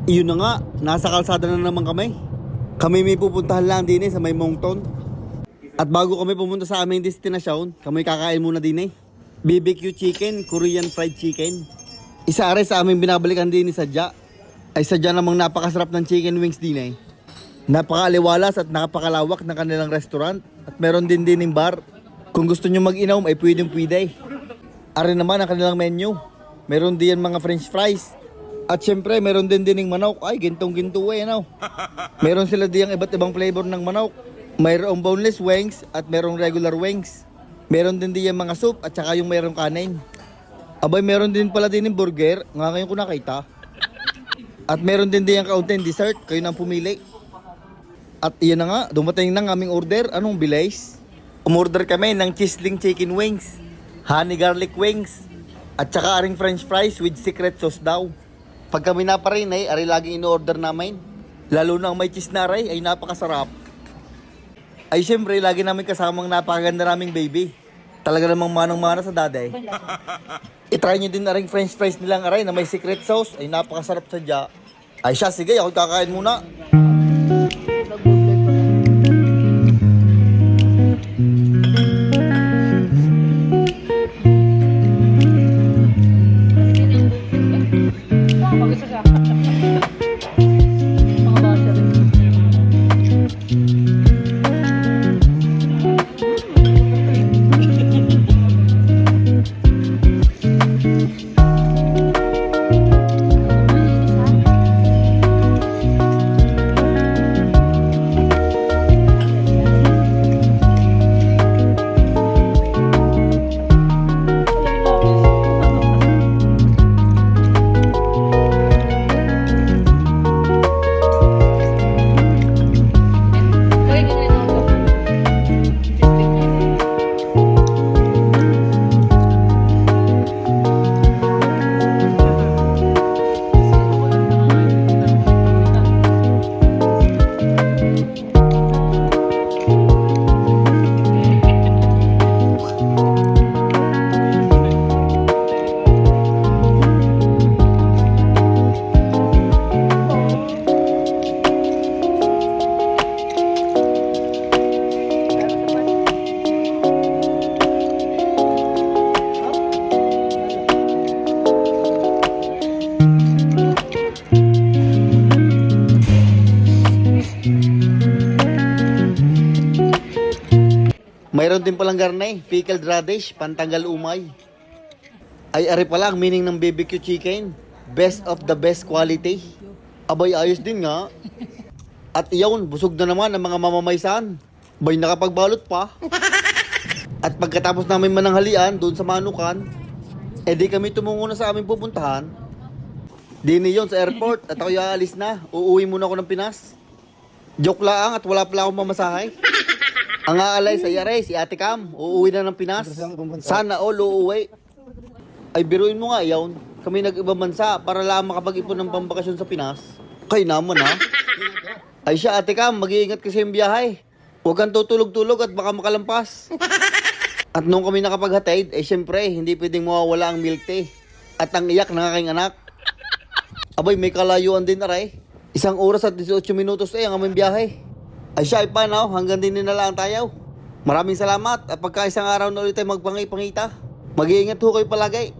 Iyon na nga, nasa kalsada na naman kami. Kami may pupuntahan lang din sa may Moncton. At bago kami pumunta sa aming destinasyon, kami kakain muna din BBQ chicken, Korean fried chicken. Isa rin sa aming binabalikan din sadya. Ay sadya namang napakasarap ng chicken wings din Napakaaliwalas at napakalawak ng kanilang restaurant. At meron din ng bar. Kung gusto nyo mag-inom ay pwede. Ari naman ang kanilang menu. Meron din mga french fries. At syempre meron din ng manok. Ay gintong-ginto Meron sila diyang iba't ibang flavor ng manok. Mayroong boneless wings at merong regular wings. Meron din diyang mga soup at saka yung mayroong kanin. Abay meron din pala din ng burger. Nga ngayon ko nakita. At meron din diyang kaunting dessert. Kayo nang pumili. At iyan na nga, dumating na ng aming order. Anong bilis? Umorder kami ng chiseling chicken wings, honey garlic wings, at saka aring french fries with secret sauce daw. Pag kami na pa rin ari laging in-order namin. Lalo na ang may cheese na ay napakasarap. Ay syempre, lagi namin kasamang napakaganda naming baby. Talaga namang manang-mana sa daday. I-try nyo din na rin french fries nilang aray na may secret sauce. Ay napakasarap sadya. Ay siya, sige, ako kakain muna. Mayroon din palang garnay, pickled radish, pantanggal umay. Ay ari pala ang meaning ng BBQ chicken. Best of the best quality. Abay ayos din nga. At iyon, busog na naman ang mga mamamaysan. Bay nakapagbalot pa. At pagkatapos namin mananghalian doon sa Manukan, edi kami tumungo na sa aming pupuntahan. Dini yon sa airport at ako aalis na. Uuwi muna ako ng Pinas. Joke lang at wala pala akong mamasahay. Ang aalay sa Yare, si Ate Cam, uuwi na ng Pinas. Sana all uuwi. Ay biruin mo nga yawn, kami nag-ibang bansa para lang makapag-ipon ng pambakasyon sa Pinas. Kay naman ha. Ay siya Ate Cam, mag-iingat kasi yung biyahe. Huwag kang tutulog-tulog at baka makalampas. At nung kami nakapaghatid, syempre, hindi pwedeng mawawala ang milk tea. At ang iyak ng aking anak. Abay, may kalayuan din aray. 1 oras at 18 minutos ang aming biyahe. Ay siya, ipanaw, hanggang din na lang tayo. Maraming salamat at pagka isang araw na ulit tayo magpangipangita. Mag-iingat ho kayo palagi.